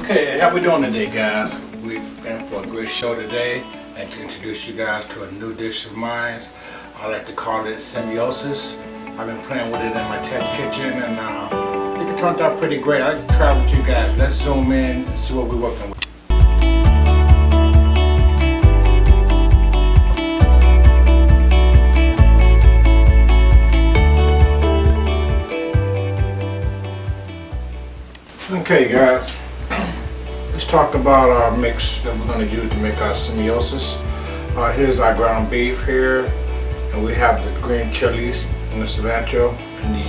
Okay, how we doing today, guys? We've been for a great show today. I'd like to introduce you guys to a new dish of mine. I like to call it SIMEOUS. I've been playing with it in my test kitchen, and I think it turned out pretty great. I'd like to try it with you guys. Let's zoom in and see what we're working with. Okay, guys. Let's talk about our mix that we're going to use to make our SIMEOUS. Here's our ground beef here, and we have the green chilies and the cilantro and the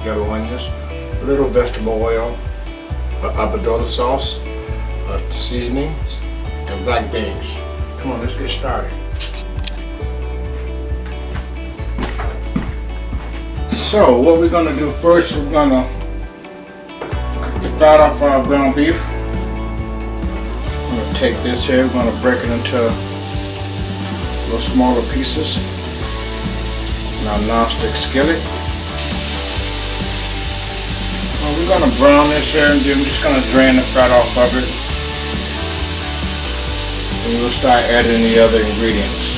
yellow onions, a little vegetable oil, abadolo sauce, seasonings, and black beans. Come on, let's get started. So what we're going to do first, we're going to cook the fat off our ground beef. I'm going to take this here, we're going to break it into little smaller pieces in our non-stick skillet. We're going to brown this here, and then we're just going to drain the fat off of it. And we'll start adding the other ingredients.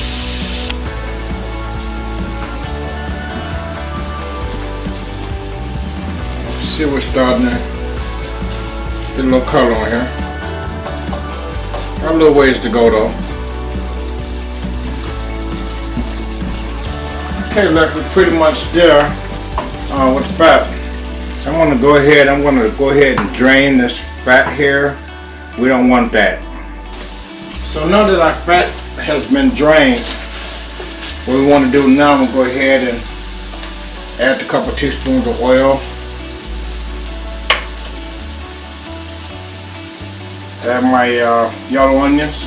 See, we're starting to get a little color on here. Got a little ways to go though. Okay, look, we're pretty much there with the fat. So I'm going to go ahead and drain this fat here. We don't want that. So now that our fat has been drained, what we want to do now, I'm going to go ahead and add a couple teaspoons of oil. Add my yellow onions.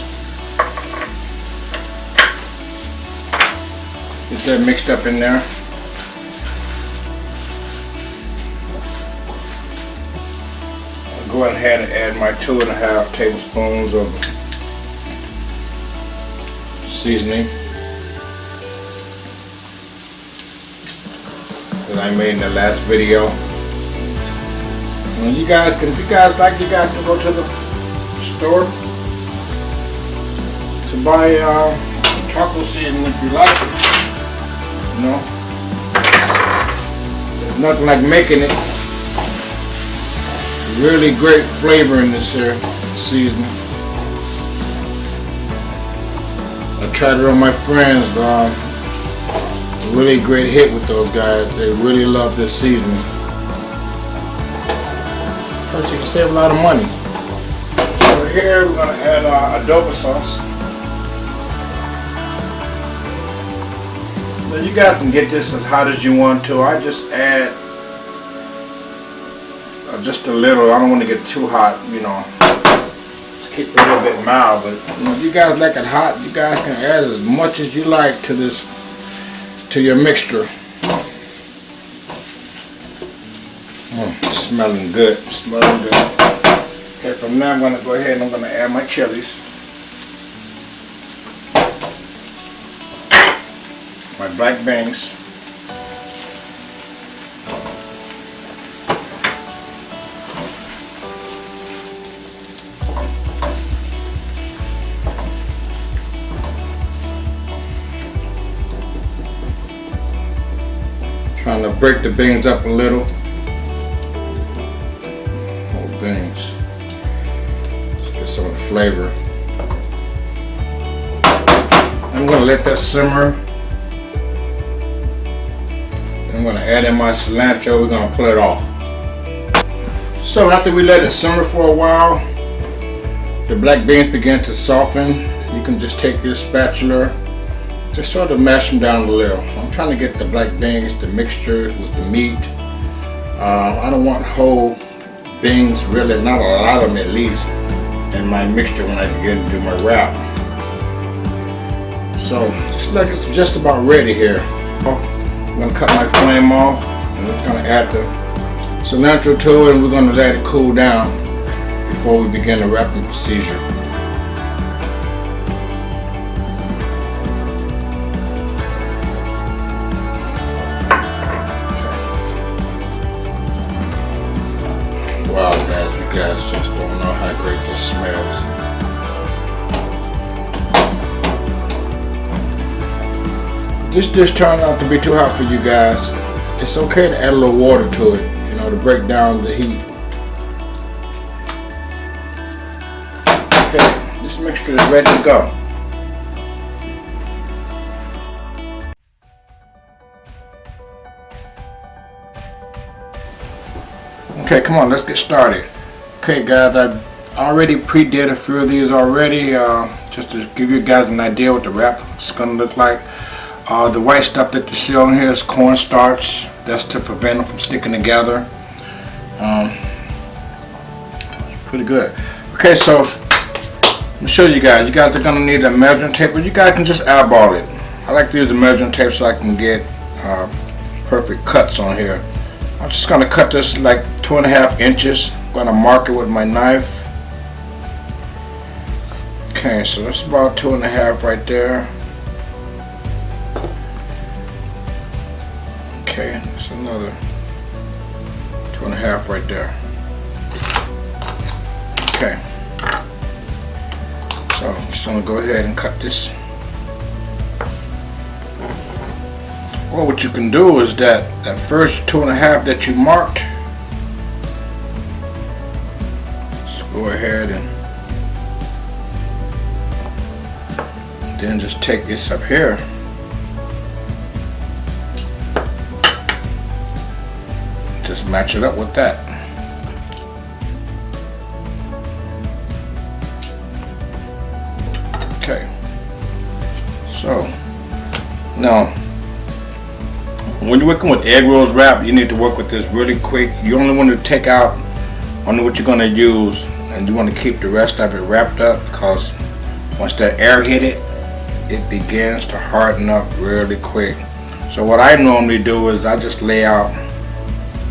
Get that mixed up in there. I'll go ahead and add my 2.5 tablespoons of seasoning that I made in the last video. And if you guys can go to the store to buy taco seasoning if you like it. You know, there's nothing like making it. Really great flavor in this here seasoning. I tried it on my friends. Really great hit with those guys. They really love this seasoning. Plus, you can save a lot of money. Here we're going to add adobo sauce. Now you guys can get this as hot as you want to. I just add just a little. I don't want to get too hot, you know. Just keep it a little bit mild. But you know, if you guys like it hot, you guys can add as much as you like to your mixture. Smelling good. Smelling good. Okay, from now I'm going to go ahead and I'm going to add my chilies, my black beans, trying to break the beans up a little. Whole beans. Some of the flavor. I'm going to let that simmer. I'm going to add in my cilantro. We're going to pull it off. So after we let it simmer for a while, the black beans begin to soften. You can just take your spatula, just sort of mash them down a little. I'm trying to get the black beans, the mixture with the meat. I don't want whole beans, really, not a lot of them at least, in my mixture when I begin to do my wrap. So it's just about ready here. I'm going to cut my flame off, and we're going to add the cilantro to it, and we're going to let it cool down before we begin the wrapping procedure. Wow, guys, you guys just don't know how great this just smells. This dish turned out to be too hot for you guys. It's okay to add a little water to it, you know, to break down the heat. Okay, this mixture is ready to go. Okay, come on, let's get started. Okay guys, I already pre-did a few of these already, just to give you guys an idea what the wrap is going to look like. The white stuff that you see on here is cornstarch. That's to prevent them from sticking together. Pretty good. Okay, so let me show you guys. You guys are going to need a measuring tape, but you guys can just eyeball it. I like to use a measuring tape so I can get perfect cuts on here. I'm just going to cut this like 2.5 inches. I'm going to mark it with my knife. Okay, so that's about 2.5 right there. Okay, that's another 2.5 right there. Okay, so I'm just going to go ahead and cut this. Well, what you can do is that first 2.5 that you marked, just go ahead and then just take this up here. Just match it up with that. Okay. So now, when you're working with egg rolls wrap, you need to work with this really quick. You only want to take out only what you're going to use, and you want to keep the rest of it wrapped up, because once that air hit it, it begins to harden up really quick. So what I normally do is I just lay out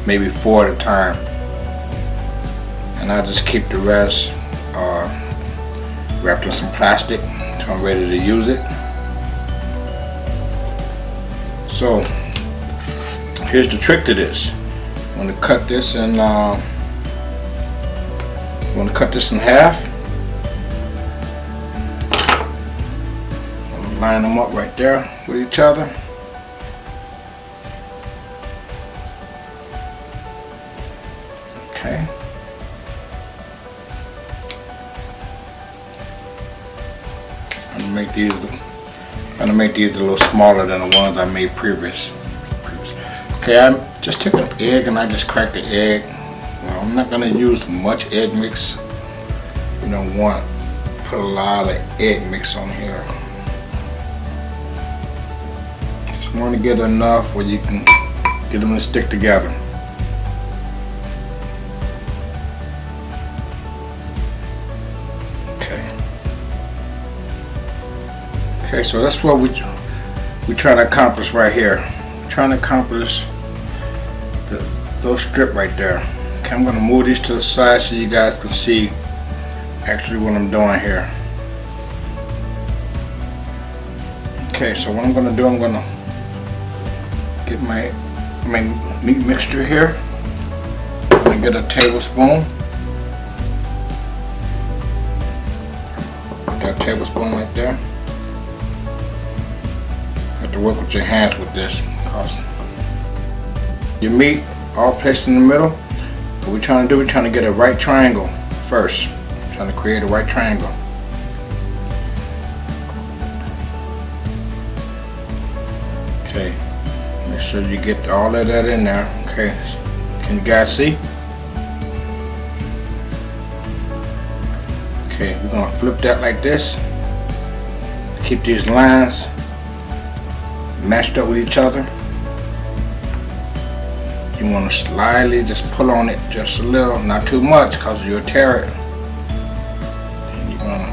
maybe 4 at a time, and I just keep the rest wrapped in some plastic until I'm ready to use it. So here's the trick to this. I'm going to cut this in half. Line them up right there with each other. Okay. I'm gonna make these a little smaller than the ones I made previous. Okay, I just took an egg and I just cracked the egg. Well, I'm not gonna use much egg mix. You don't want to put a lot of egg mix on here. Just want to get enough where you can get them to stick together. Okay, so that's what we're trying to accomplish right here. We're trying to accomplish the little strip right there. Okay, I'm going to move these to the side so you guys can see actually what I'm doing here. Okay, so what I'm going to do, I'm going to get my meat mixture here. I'm going to get a tablespoon. Put that tablespoon right there. To work with your hands with this, because your meat all placed in the middle. What we're trying to do, we're trying to get a right triangle first. We're trying to create a right triangle. Okay, make sure you get all of that in there. Okay, can you guys see? Okay, we're gonna flip that like this. Keep these lines matched up with each other. You want to slightly just pull on it just a little, not too much, because you'll tear it. And you're going to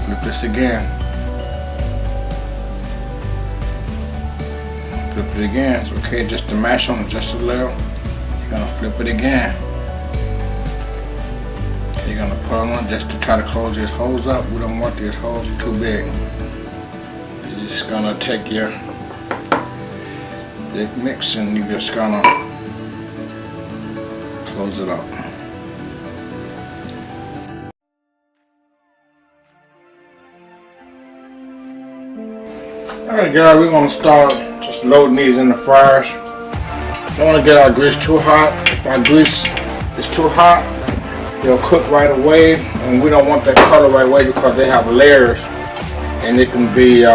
flip this again. Flip it again. It's okay just to mash on it just a little. You're going to flip it again. Okay, you're going to pull on it just to try to close these holes up. We don't want these holes too big. You're just going to take your mix and you're just gonna close it up. Alright guys, we're going to start just loading these in the fryers. Don't want to get our grease too hot. If our grease is too hot, they'll cook right away, and we don't want that color right away because they have layers and it can be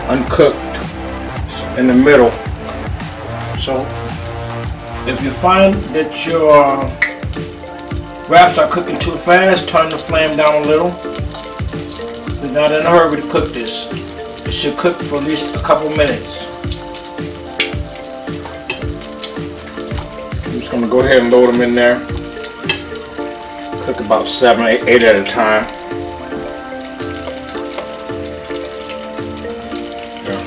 uncooked in the middle. So if you find that your wraps are cooking too fast, turn the flame down a little. We're not in a hurry to cook this. It should cook for at least a couple minutes. I'm just going to go ahead and load them in there. Cook about 7 or 8 at a time. Yeah.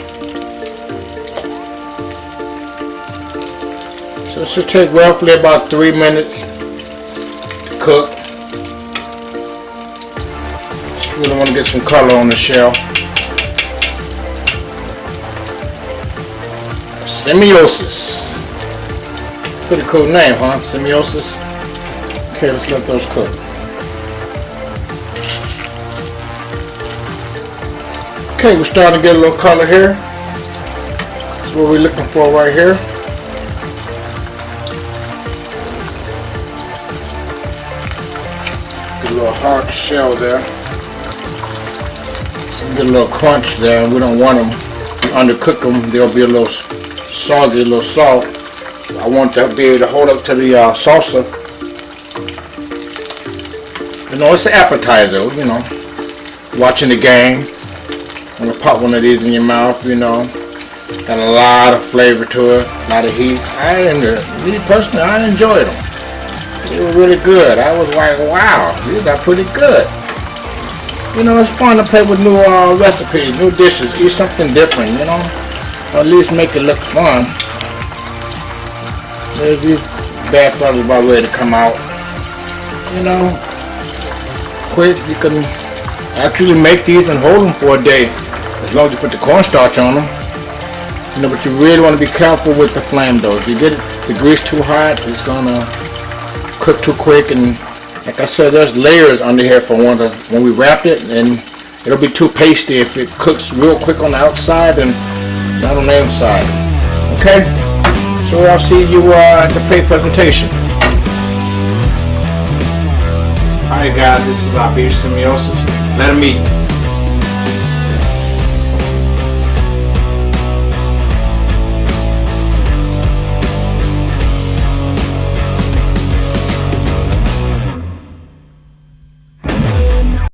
So it should take roughly about 3 minutes to cook. Just really want to get some color on the shell. SIMEOUS. Pretty cool name, huh? SIMEOUS. Okay, let's let those cook. Okay, we're starting to get a little color here. That's what we're looking for right here. Get a little hard shell there. Get a little crunch there. We don't want them undercook them. They'll be a little soggy, a little soft. I want to be able to hold up to the salsa. You know, it's an appetizer, you know. Watching the game. I'm going to pop one of these in your mouth, you know. Got a lot of flavor to it, a lot of heat. Me personally, I enjoyed them. They were really good. I was like, wow, these are pretty good. You know, it's fun to play with new recipes, new dishes, eat something different, you know. Or at least make it look fun. There's these bad brothers about ready to come out. You know, quick, you can actually make these and hold them for a day. As long as you put the cornstarch on them. You know, but you really want to be careful with the flame though. If you get the grease too hot, it's gonna cook too quick, and like I said, there's layers under here for when we wrap it, and it'll be too pasty if it cooks real quick on the outside and not on the inside. Okay? So I'll see you at the plate presentation. Alright guys, this is our beef SIMEOUS. Let them eat.